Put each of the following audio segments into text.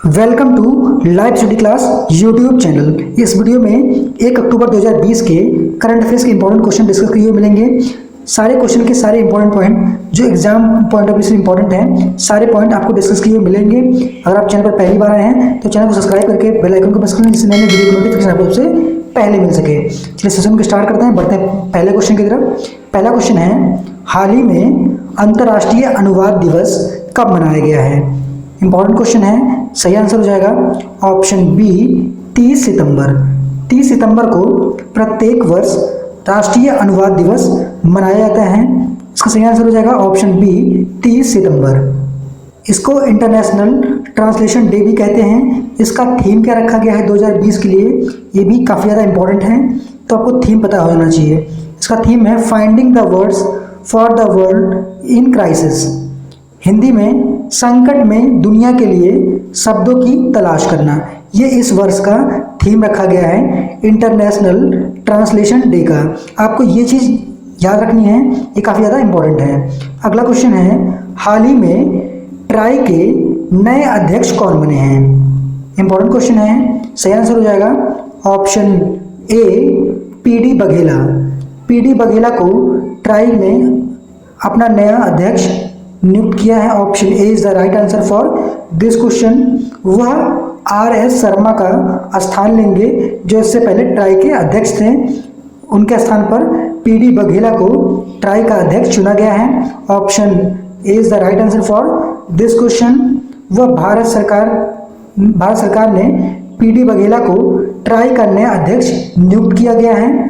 Welcome to live study class YouTube channel. इस video में 1 अक्टूबर 2020 के करंट अफेयर्स के इंपॉर्टेंट क्वेश्चन डिस्कस किए हुए मिलेंगे। सारे क्वेश्चन के सारे इंपॉर्टेंट पॉइंट जो एग्जाम पॉइंट ऑफ व्यू से इंपॉर्टेंट हैं, सारे पॉइंट आपको डिस्कस किए हुए मिलेंगे। अगर आप चैनल पर पहली बार आए हैं तो चैनल को सब्सक्राइब करके बेल आइकन को प्रेस कर लें, जिससे नए वीडियो की नोटिफिकेशन आपको सबसे पहले मिल सके। चलिए सेशन को स्टार्ट करते हैं, बढ़ते हैं पहले क्वेश्चन की तरफ। पहला क्वेश्चन है, हाल ही में अंतर्राष्ट्रीय अनुवाद दिवस कब मनाया गया है? इंपॉर्टेंट क्वेश्चन है। सही आंसर हो जाएगा ऑप्शन बी 30 सितंबर। 30 सितंबर को प्रत्येक वर्ष राष्ट्रीय अनुवाद दिवस मनाया जाता है। इसका सही आंसर हो जाएगा ऑप्शन बी 30 सितंबर। इसको इंटरनेशनल ट्रांसलेशन डे भी कहते हैं। इसका थीम क्या रखा गया है 2020 के लिए, ये भी काफ़ी ज़्यादा इंपॉर्टेंट है, तो आपको थीम पता होना चाहिए। इसका थीम है finding the words for the world in crisis. Hindi में संकट में दुनिया के लिए शब्दों की तलाश करना, ये इस वर्ष का थीम रखा गया है इंटरनेशनल ट्रांसलेशन डे का। आपको ये चीज़ याद रखनी है, ये काफ़ी ज़्यादा इंपॉर्टेंट है। अगला क्वेश्चन है, हाल ही में ट्राई के नए अध्यक्ष कौन बने हैं? इंपॉर्टेंट क्वेश्चन है। सही आंसर हो जाएगा option A PD Baghela. PD Baghela को ट्राई में अपना नया अध्यक्ष नियुक्त किया है। Option A is the right answer for this question. वह आर.एस. शर्मा का स्थान लेंगे, जो इससे पहले ट्राई के अध्यक्ष थे। उनके स्थान पर पीडी बघेला को ट्राई का अध्यक्ष चुना गया है। Option A is the right answer for this question. वह भारत सरकार ने पीडी बघेला को ट्राई का नया अध्यक्ष नियुक्त किया गया है।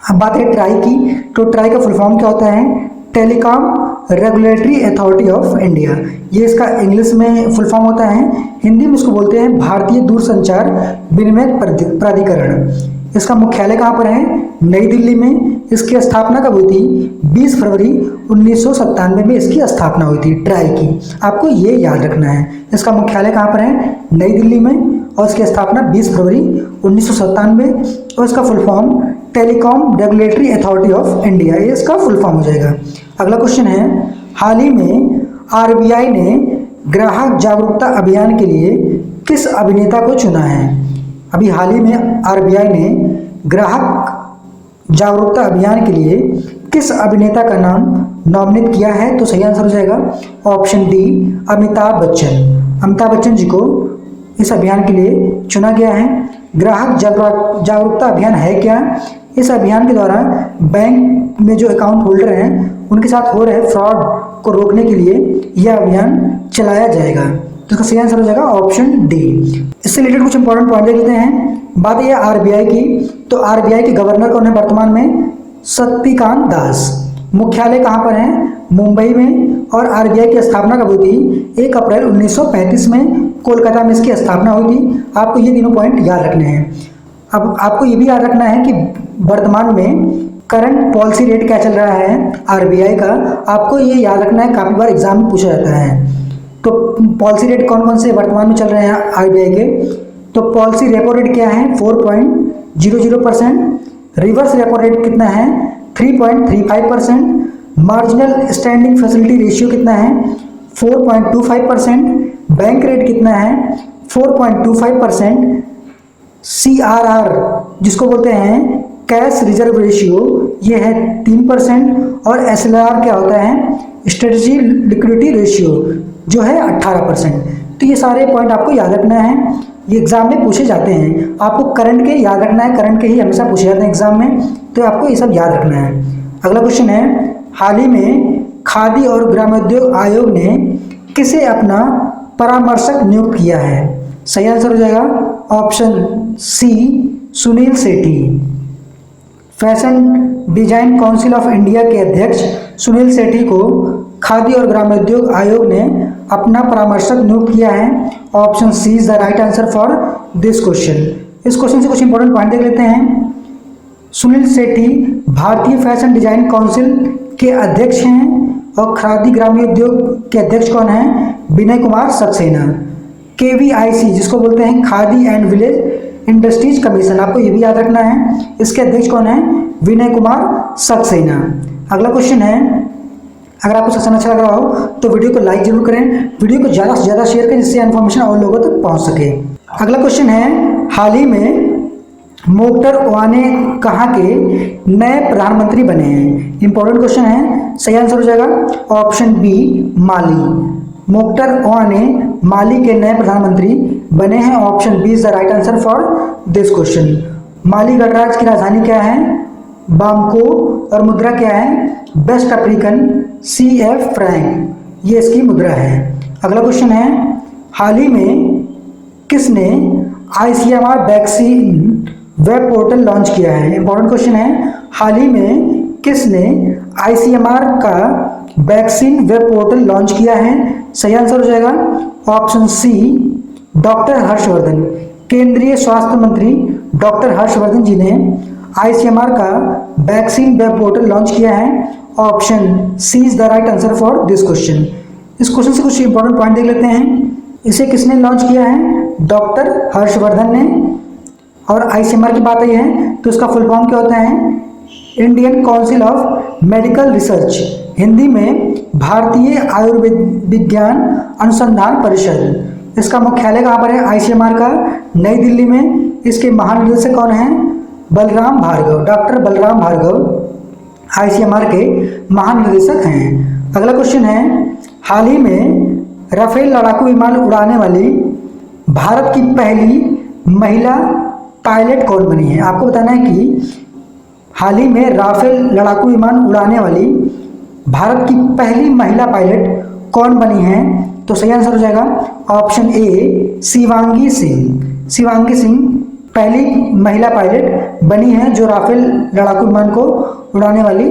अब बात है ट्राई की, तो ट्राई का फुल फॉर्म क्या होता है? Telecom regulatory authority of India. ये इसका इंग्लिश में फुल फॉर्म होता है। हिंदी में इसको बोलते हैं भारतीय दूरसंचार विनिमय प्राधिकरण। इसका मुख्यालय कहाँ पर है? नई दिल्ली में। इसकी स्थापना कब हुई थी? 20 फरवरी 1997 में इसकी स्थापना हुई थी ट्राई की। आपको ये याद रखना है। इसका मुख्यालय कहाँ पर है? नई दिल्ली में, और इसकी स्थापना 20 फरवरी 1997। और इसका full form telecom regulatory authority of India, ये इसका फुल फॉर्म हो जाएगा। अगला क्वेश्चन है, हाल ही में आरबीआई ने ग्राहक जागरूकता अभियान के लिए किस अभिनेता को चुना है? अभी हाल ही में आरबीआई ने ग्राहक जागरूकता अभियान के लिए किस अभिनेता का नाम नॉमिनेट किया है? तो सही आंसर हो जाएगा ऑप्शन डी अमिताभ बच्चन। अमिताभ बच्चन जी को इस अभियान के लिए चुना गया है। ग्राहक जागरूकता अभियान है क्या? इस अभियान के द्वारा बैंक में जो अकाउंट होल्डर हैं उनके साथ हो रहे फ्रॉड को रोकने के लिए यह अभियान चलाया जाएगा। तो इसका सही आंसर हो जाएगा ऑप्शन डी। इससे रिलेटेड कुछ इंपॉर्टेंट पॉइंट देख लेते हैं। बात यह आरबीआई की, तो आरबीआई के गवर्नर कौन है वर्तमान में? शक्तिकांत दास। मुख्यालय कहाँ पर है? मुंबई में। और आरबीआई की स्थापना कब हुई थी? 1 अप्रैल 1935 में कोलकाता में इसकी स्थापना हुई थी। आपको ये तीनों पॉइंट याद रखने हैं। अब आपको ये भी याद रखना है कि वर्तमान में करंट पॉलिसी रेट क्या चल रहा है आरबीआई का। आपको ये याद रखना है, काफ़ी बार एग्जाम में पूछा जाता है। तो पॉलिसी रेट कौन कौन से वर्तमान में चल रहे हैं आरबीआई के? तो पॉलिसी रेपो रेट क्या है? 4.00%। रिवर्स रेपो रेट कितना है? 3.35%। मार्जिनल स्टैंडिंग फैसिलिटी रेशियो कितना है? 4.25%। बैंक रेट कितना है? 4.25%। CRR जिसको बोलते हैं कैश रिजर्व रेशियो, ये है 3%। और SLR क्या होता है? स्ट्रेटजी लिक्विडिटी रेशियो, जो है 18%। तो ये सारे पॉइंट आपको याद रखना है, ये एग्जाम में पूछे जाते हैं। आपको करंट के याद रखना है, करंट के ही हमेशा पूछे जाते हैं एग्जाम में, तो आपको ये सब याद रखना है। अगला क्वेश्चन है, हाल ही में खादी और ग्रामोद्योग आयोग ने किसे अपना परामर्शक नियुक्त किया है? सही आंसर हो जाएगा option C Sunil Sethi. Fashion design council of India के अध्यक्ष सुनील सेठी को खादी और ग्रामोद्योग आयोग ने अपना परामर्शक नियुक्त किया है। Option C is the right answer for this question. इस क्वेश्चन से कुछ इंपॉर्टेंट पॉइंट देख लेते हैं। सुनील सेठी भारतीय फैशन डिजाइन काउंसिल के अध्यक्ष हैं। और खादी ग्रामोद्योग के अध्यक्ष कौन हैं? विनय कुमार सक्सेना। KVIC जिसको बोलते हैं khadi and village industries commission, आपको ये भी याद रखना है, इसके अध्यक्ष कौन है? विनय कुमार सक्सेना। अगला क्वेश्चन है, अगर आपको सेशन अच्छा लग रहा हो तो वीडियो को लाइक जरूर करें, वीडियो को ज़्यादा से ज़्यादा शेयर करें जिससे इन्फॉर्मेशन और लोगों तक पहुंच सके। अगला क्वेश्चन है, हाल ही में मोख्तर ओवाने कहाँ के नए प्रधानमंत्री बने हैं? इंपॉर्टेंट क्वेश्चन है, सही आंसर हो जाएगा ऑप्शन बी माली। मोख्तर ओवाने माली के नए प्रधानमंत्री बने हैं, option B is the right answer for this question. Mali गणराज्य की राजधानी क्या है? बामको। और मुद्रा क्या है? वेस्ट अफ्रीकन CF फ्रैंक, ये इसकी मुद्रा है। अगला क्वेश्चन है, हाल ही में किसने ICMR vaccine web portal launch किया है? इंपॉर्टेंट क्वेश्चन है, हाल ही में किसने ICMR का वैक्सीन वेब पोर्टल लॉन्च किया है? सही आंसर हो जाएगा ऑप्शन सी डॉक्टर हर्षवर्धन। केंद्रीय स्वास्थ्य मंत्री डॉक्टर हर्षवर्धन जी ने ICMR का वैक्सीन वेब पोर्टल लॉन्च किया है, option C is the right answer for this question. इस क्वेश्चन से कुछ इंपॉर्टेंट पॉइंट देख लेते हैं। इसे किसने लॉन्च किया है? डॉक्टर हर्षवर्धन ने। और ICMR की बात आई है तो इसका फुल फॉर्म क्या होता है? Indian council of medical research, Hindi में भारतीय आयुर्विज्ञान अनुसंधान परिषद। इसका मुख्यालय कहाँ पर है? ICMR का नई दिल्ली में। इसके महानिदेशक कौन है? बलराम भार्गव। डॉक्टर बलराम भार्गव ICMR के महानिदेशक हैं। अगला क्वेश्चन है, हाल ही में राफेल लड़ाकू विमान उड़ाने वाली भारत की पहली महिला पायलट कौन बनी है? आपको बताना है कि हाल ही में राफेल लड़ाकू विमान उड़ाने वाली भारत की पहली महिला पायलट कौन बनी है? तो सही आंसर हो जाएगा ऑप्शन ए शिवांगी सिंह। शिवांगी सिंह पहली महिला पायलट बनी है जो राफेल लड़ाकू विमान को उड़ाने वाली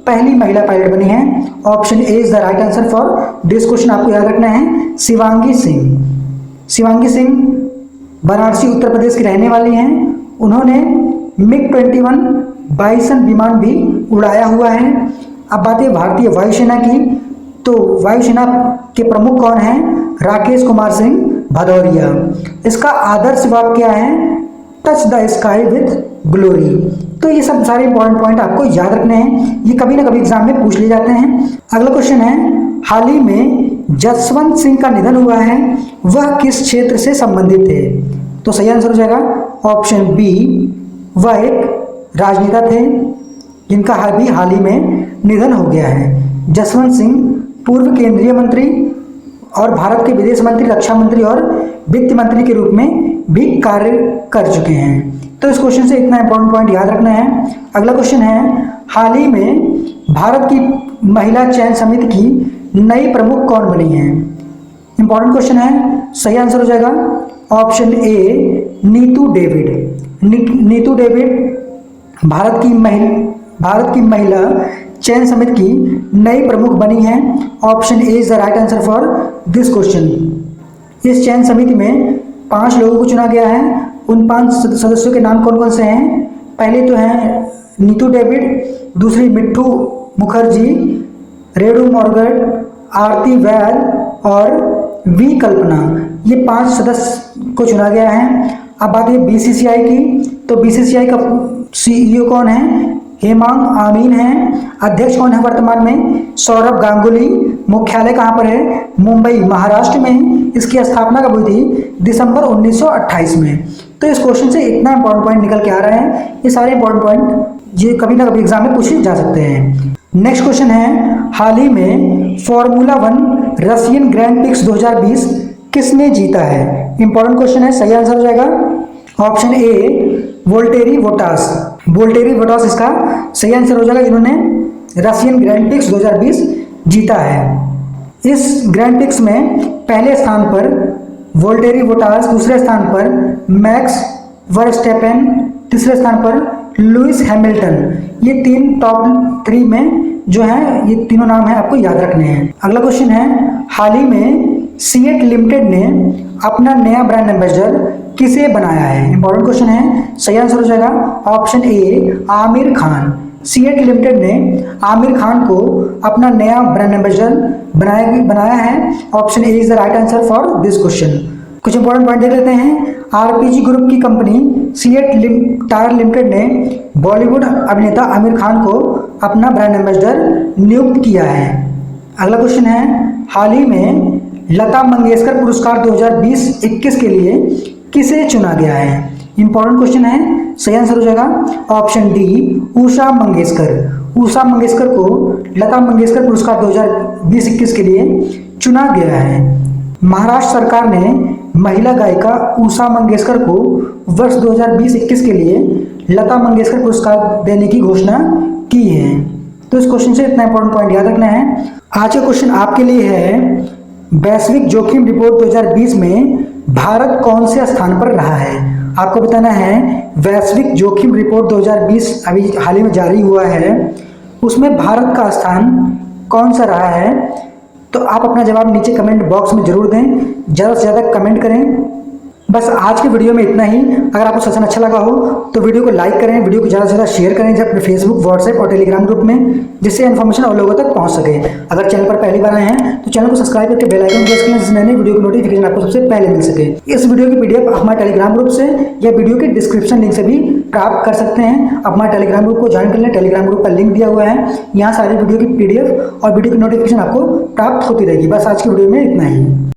पहली महिला पायलट बनी है, option A is the right answer for this question. आपको याद रखना है शिवांगी सिंह। शिवांगी सिंह वाराणसी उत्तर प्रदेश की रहने वाली हैं। उन्होंने MiG-21 बाइसन विमान भी उड़ाया हुआ है। अब बात है भारतीय वायुसेना की, तो वायुसेना के प्रमुख कौन हैं? राकेश कुमार सिंह भदौरिया। इसका आदर्श वाक्य क्या है? Touch the sky with glory. तो ये सब सारे इंपॉर्टेंट पॉइंट आपको याद रखने हैं, ये कभी ना कभी एग्जाम में पूछ लिए जाते हैं। अगला क्वेश्चन है, हाल ही में जसवंत सिंह का निधन हुआ है, वह किस क्षेत्र से संबंधित थे? तो सही आंसर हो जाएगा ऑप्शन बी, वह एक राजनेता थे जिनका हाल ही में निधन हो गया है। जसवंत सिंह पूर्व केंद्रीय मंत्री और भारत के विदेश मंत्री, रक्षा मंत्री और वित्त मंत्री के रूप में भी कार्य कर चुके हैं। तो इस क्वेश्चन से इतना इंपॉर्टेंट पॉइंट याद रखना है। अगला क्वेश्चन है, हाल ही में भारत की महिला चयन समिति की नई प्रमुख कौन बनी है? इंपॉर्टेंट क्वेश्चन है, सही आंसर हो जाएगा option A Neetu David. Neetu David Bharat की महिला चयन समिति की नई प्रमुख बनी है, option A is the right answer for this question. इस चयन समिति में 5 लोगों को चुना गया है। उन 5 सदस्यों के नाम कौन कौन से हैं? पहले तो हैं नीतू डेविड, दूसरी मिट्ठू मुखर्जी, रेणु मौर्गट, आरती वैद और वी कल्पना। ये 5 सदस्य को चुना गया है। अब बात है BCCI की, तो BCCI का CEO कौन है? हेमांग आमीन है। अध्यक्ष कौन है वर्तमान में? सौरभ गांगुली। मुख्यालय कहाँ पर है? मुंबई महाराष्ट्र में। इसकी स्थापना कब हुई थी? दिसंबर 1928 में। तो इस क्वेश्चन से इतना इंपॉर्टेंट पॉइंट निकल के आ रहा है। ये सारे इंपॉर्टेंट पॉइंट ये कभी ना कभी एग्जाम में पूछे जा सकते हैं। नेक्स्ट क्वेश्चन है, हाल ही में फॉर्मूला 1 रशियन ग्रैंड प्रिक्स 2020 किसने जीता है? इंपॉर्टेंट क्वेश्चन है, सही आंसर हो जाएगा option A Valtteri Bottas. Valtteri Bottas इसका सही आंसर हो जाएगा, जिन्होंने रशियन ग्रैंड प्रिक्स 2020 जीता है। इस ग्रैंड प्रिक्स में पहले स्थान पर वोल्टेरी बोटास, दूसरे स्थान पर मैक्स वर्स्टेपेन, तीसरे स्थान पर लुइस हैमिल्टन। ये 3 टॉप 3 में जो है, ये तीनों नाम है आपको याद रखने हैं। अगला क्वेश्चन है, हाल ही में सीएट लिमिटेड ने अपना नया ब्रांड एम्बेसडर किसे बनाया है? इंपॉर्टेंट क्वेश्चन है, सही आंसर हो जाएगा option A Aamir Khan. CEAT limited ने आमिर खान को अपना नया ब्रांड एम्बेसडर बनाया है, option A is the right answer for this question. कुछ इंपॉर्टेंट पॉइंट देख लेते हैं। आरपीजी ग्रुप की कंपनी सीएट टायर लिमिटेड ने बॉलीवुड अभिनेता आमिर खान को अपना ब्रांड एम्बेसडर नियुक्त किया है। अगला क्वेश्चन है, हाल ही में लता मंगेशकर पुरस्कार 2020-21 के लिए किसे चुना गया है? इंपॉर्टेंट क्वेश्चन है। सही आंसर हो जाएगा ऑप्शन डी, उषा मंगेशकर। उषा मंगेशकर को लता मंगेशकर पुरस्कार 2020-21 के लिए चुना गया है। महाराष्ट्र सरकार ने महिला गायिका उषा मंगेशकर को वर्ष 2020-21 के लिए लता मंगेशकर पुरस्कार देने की घोषणा की है। तो इस क्वेश्चन से इतना इंपॉर्टेंट पॉइंट याद रखना है। आज का क्वेश्चन आपके लिए है, वैश्विक जोखिम रिपोर्ट 2020 में भारत कौन से स्थान पर रहा है? आपको बताना है वैश्विक जोखिम रिपोर्ट 2020 अभी हाल ही में जारी हुआ है, उसमें भारत का स्थान कौन सा रहा है? तो आप अपना जवाब नीचे कमेंट बॉक्स में जरूर दें, ज़्यादा से ज़्यादा कमेंट करें। बस आज के वीडियो में इतना ही। अगर आपको सेशन अच्छा लगा हो तो वीडियो को लाइक करें, वीडियो को ज़्यादा से ज़्यादा शेयर करें अपने फेसबुक, व्हाट्सएप और टेलीग्राम ग्रुप में, जिससे इन्फॉर्मेशन और लोगों तक पहुंच सके। अगर चैनल पर पहली बार आए हैं तो चैनल को सब्सक्राइब करके बेल आइकन प्रेस करें, जिससे नए वीडियो की नोटिफिकेशन आपको सबसे पहले मिल सके। इस वीडियो की पीडीएफ हमारे टेलीग्राम ग्रुप से या वीडियो के डिस्क्रिप्शन लिंक से भी प्राप्त कर सकते हैं। आप हमारे टेलीग्राम ग्रुप को ज्वाइन कर लें, टेलीग्राम ग्रुप का लिंक दिया हुआ है। यहाँ सारी वीडियो की पीडीएफ और वीडियो की नोटिफिकेशन आपको प्राप्त होती रहेगी। बस आज की वीडियो में इतना ही।